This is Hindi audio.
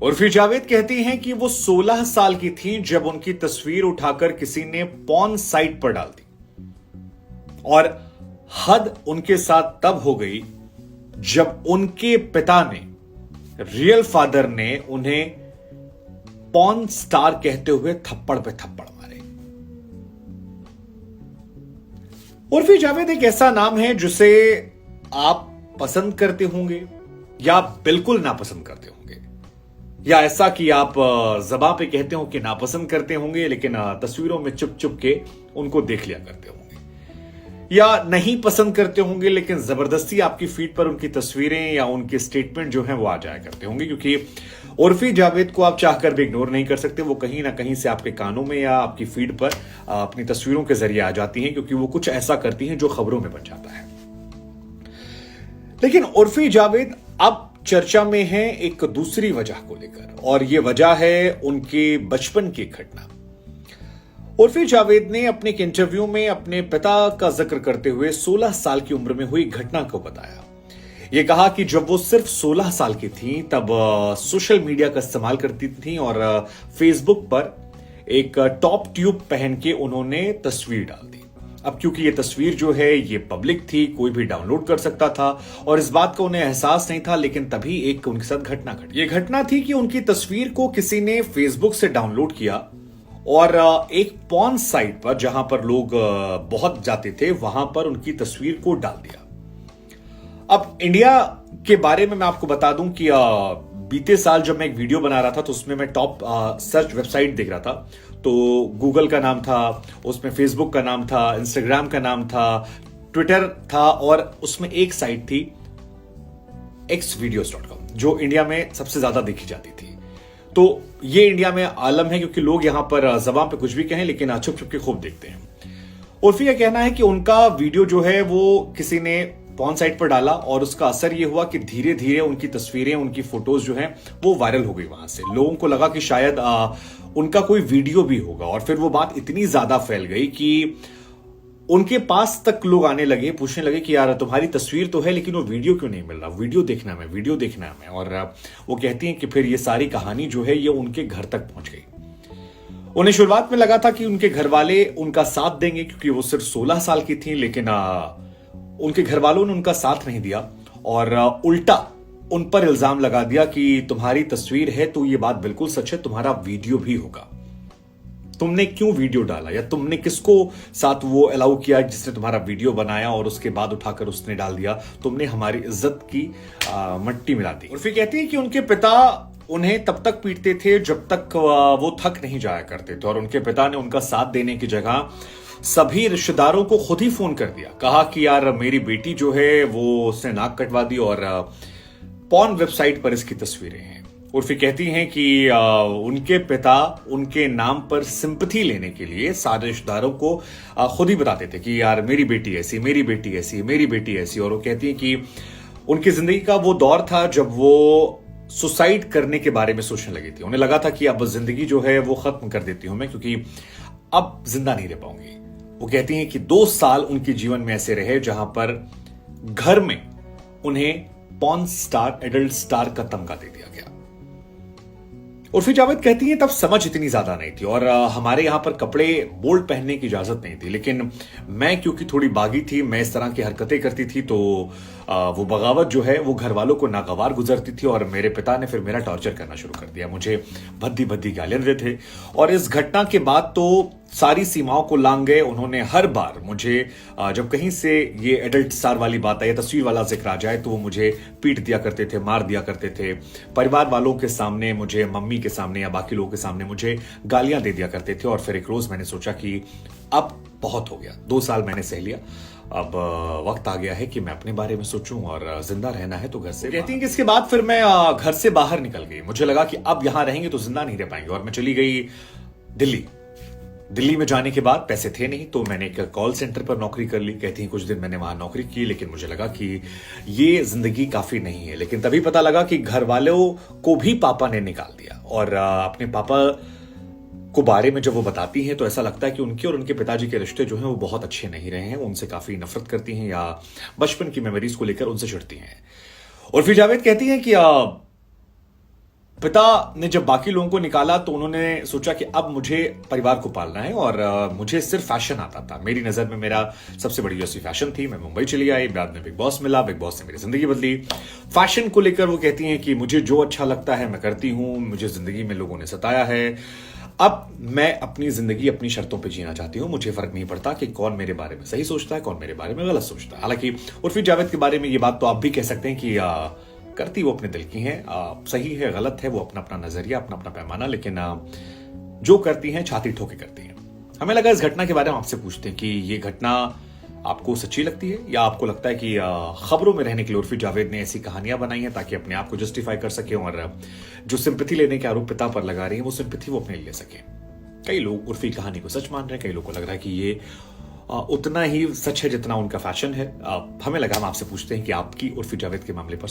उर्फी जावेद कहती हैं कि वो 16 साल की थी जब उनकी तस्वीर उठाकर किसी ने पॉर्न साइट पर डाल दी और हद उनके साथ तब हो गई जब उनके पिता ने, रियल फादर ने, उन्हें पॉर्न स्टार कहते हुए थप्पड़ पे थप्पड़ मारे। उर्फी जावेद एक ऐसा नाम है जिसे आप पसंद करते होंगे या बिल्कुल नापसंद करते होंगे, या ऐसा कि आप ज़बान पे कहते हो कि नापसंद करते होंगे लेकिन तस्वीरों में चुप चुप के उनको देख लिया करते होंगे, या नहीं पसंद करते होंगे लेकिन जबरदस्ती आपकी फीड पर उनकी तस्वीरें या उनके स्टेटमेंट जो हैं वो आ जाया करते होंगे, क्योंकि उर्फी जावेद को आप चाहकर भी इग्नोर नहीं कर सकते। वो कहीं ना कहीं से आपके कानों में या आपकी फीड पर अपनी तस्वीरों के जरिए आ जाती हैं, क्योंकि वो कुछ ऐसा करती हैं जो खबरों में बन जाता है। लेकिन उर्फी जावेद अब चर्चा में है एक दूसरी वजह को लेकर, और यह वजह है उनके बचपन की घटना। उर्फी जावेद ने अपने एक इंटरव्यू में अपने पिता का जिक्र करते हुए 16 साल की उम्र में हुई घटना को बताया। यह कहा कि जब वो सिर्फ 16 साल की थी तब सोशल मीडिया का इस्तेमाल करती थी और फेसबुक पर एक टॉप ट्यूब पहन के उन्होंने तस्वीर डाल दी। अब क्योंकि ये तस्वीर जो है ये पब्लिक थी, कोई भी डाउनलोड कर सकता था और इस बात का उन्हें एहसास नहीं था, लेकिन तभी एक उनके साथ घटना घटी। ये घटना थी कि उनकी तस्वीर को किसी ने फेसबुक से डाउनलोड किया और एक पॉर्न साइट पर, जहां पर लोग बहुत जाते थे, वहां पर उनकी तस्वीर को डाल दिया। अब इंडिया के बारे में मैं आपको बता दूं कि बीते साल जब मैं एक वीडियो बना रहा था तो उसमें मैं टॉप सर्च वेबसाइट देख रहा था, तो गूगल का नाम था, उसमें फेसबुक का नाम था, इंस्टाग्राम का नाम था, ट्विटर था, और उसमें एक साइट थी xvideos.com जो इंडिया में सबसे ज्यादा देखी जाती थी। तो ये इंडिया में आलम है क्योंकि लोग यहां पर जबान पे कुछ भी कहें लेकिन छुप छुप के खूब देखते हैं। उर्फी का कहना है कि उनका वीडियो जो है वो किसी ने पॉर्न साइट पर डाला और उसका असर ये हुआ कि धीरे धीरे उनकी तस्वीरें, उनकी फोटोज जो हैं वो वायरल हो गई। वहां से लोगों को लगा कि शायद उनका कोई वीडियो भी होगा, और फिर वो बात इतनी ज्यादा फैल गई कि उनके पास तक लोग आने लगे, पूछने लगे कि यार तुम्हारी तस्वीर तो है लेकिन वो वीडियो क्यों नहीं मिल रहा, वीडियो देखना है, वीडियो देखना है। और वो कहती हैं कि फिर ये सारी कहानी जो है ये उनके घर तक पहुंच गई। उन्हें शुरुआत में लगा था कि उनके घर वाले उनका साथ देंगे क्योंकि वो सिर्फ 16 साल की थी, लेकिन उनके घर वालों ने उनका साथ नहीं दिया और उल्टा उन पर इल्जाम लगा दिया कि तुम्हारी तस्वीर है तो ये बात बिल्कुल सच है, तुम्हारा वीडियो भी होगा, तुमने क्यों वीडियो डाला, या तुमने किसको साथ वो अलाउ किया जिसने तुम्हारा वीडियो बनाया और उसके बाद उठाकर उसने डाल दिया, तुमने हमारी इज्जत की मट्टी मिला दी। और फिर कहती है कि उनके पिता उन्हें तब तक पीटते थे जब तक वो थक नहीं जाया करते थे, और उनके पिता ने उनका साथ देने की जगह सभी रिश्तेदारों को खुद ही फोन कर दिया, कहा कि यार मेरी बेटी जो है वो उसने नाक कटवा दी और पॉर्न वेबसाइट पर इसकी तस्वीरें हैं। उर्फी कहती हैं कि उनके पिता उनके नाम पर सिंपैथी लेने के लिए सारे रिश्तेदारों को खुद ही बताते थे कि यार मेरी बेटी ऐसी, मेरी बेटी ऐसी, मेरी बेटी ऐसी। और वो कहती हैं कि उनकी जिंदगी का वो दौर था जब वो सुसाइड करने के बारे में सोचने लगी थी। उन्हें लगा था कि अब जिंदगी जो है वो खत्म कर देती हूं मैं, क्योंकि अब जिंदा नहीं रह पाऊंगी। वो कहती हैं कि 2 साल उनके जीवन में ऐसे रहे जहां पर घर में उन्हें पॉर्न स्टार, एडल्ट स्टार का तमगा दे दिया गया। उर्फी जावेद कहती हैं तब समझ इतनी ज्यादा नहीं थी और हमारे यहां पर कपड़े बोल्ड पहनने की इजाजत नहीं थी, लेकिन मैं क्योंकि थोड़ी बागी थी, मैं इस तरह की हरकतें करती थी तो वो बगावत जो है वो घर वालों को नागवार गुजरती थी और मेरे पिता ने फिर मेरा टॉर्चर करना शुरू कर दिया, मुझे भद्दी भद्दी गालियां देते थे। और इस घटना के बाद तो सारी सीमाओं को लांग गए। उन्होंने हर बार मुझे जब कहीं से ये एडल्ट स्टार वाली बात आई, तस्वीर वाला जिक्र आ जाए, तो वो मुझे पीट दिया करते थे, मार दिया करते थे। परिवार वालों के सामने मुझे, मम्मी के सामने या बाकी लोगों के सामने मुझे गालियां दे दिया करते थे। और फिर एक रोज मैंने सोचा कि अब बहुत हो गया, 2 साल मैंने सह लिया, अब वक्त आ गया है कि मैं अपने बारे में सोचूं और जिंदा रहना है तो घर से। कहती हैं कि इसके बाद फिर मैं घर से बाहर निकल गई। मुझे लगा कि अब यहां रहेंगे तो जिंदा नहीं रह पाएंगे और मैं चली गई दिल्ली। दिल्ली में जाने के बाद पैसे थे नहीं तो मैंने एक कॉल सेंटर पर नौकरी कर ली। कहती हैं कुछ दिन मैंने वहां नौकरी की, लेकिन मुझे लगा कि ये जिंदगी काफी नहीं है। लेकिन तभी पता लगा कि घर वालों को भी पापा ने निकाल दिया। और अपने पापा को बारे में जब वो बताती हैं तो ऐसा लगता है कि उनके और उनके पिताजी के रिश्ते जो हैं वो बहुत अच्छे नहीं रहे हैं, उनसे काफी नफरत करती हैं या बचपन की मेमोरीज को लेकर उनसे चिढ़ती हैं। और फिर जावेद कहती हैं कि पिता ने जब बाकी लोगों को निकाला तो उन्होंने सोचा कि अब मुझे परिवार को पालना है और मुझे सिर्फ फैशन आता था। मेरी नजर में मेरा सबसे बड़ी जो फैशन थी। मैं मुंबई चली आई, बाद में बिग बॉस मिला, बिग बॉस ने मेरी जिंदगी बदली। फैशन को लेकर वो कहती हैं कि मुझे जो अच्छा लगता है मैं करती हूं, मुझे जिंदगी में लोगों ने सताया है, अब मैं अपनी जिंदगी अपनी शर्तों पे जीना चाहती हूं। मुझे फर्क नहीं पड़ता कि कौन मेरे बारे में सही सोचता है, कौन मेरे बारे में गलत सोचता है। हालांकि उर्फी जावेद के बारे में ये बात तो आप भी कह सकते हैं कि करती वो अपने दिल की हैं, सही है गलत है वो अपना अपना नजरिया, अपना अपना पैमाना, लेकिन जो करती हैं छाती ठोके करती हैं। हमें लगा इस घटना के बारे में आपसे पूछते हैं कि ये घटना आपको सच्ची लगती है या आपको लगता है कि खबरों में रहने के लिए उर्फी जावेद ने ऐसी कहानियां बनाई हैं ताकि अपने आप को जस्टिफाई कर सके और जो सिंपैथी लेने के आरोप पिता पर लगा रही है वो सिंपैथी वो अपने ले सके। कई लोग उर्फी कहानी को सच मान रहे हैं, कई लोगों को लग रहा है कि ये उतना ही सच है जितना उनका फैशन है। हमें लगा हम आपसे पूछते हैं कि आपकी उर्फी जावेद के मामले पर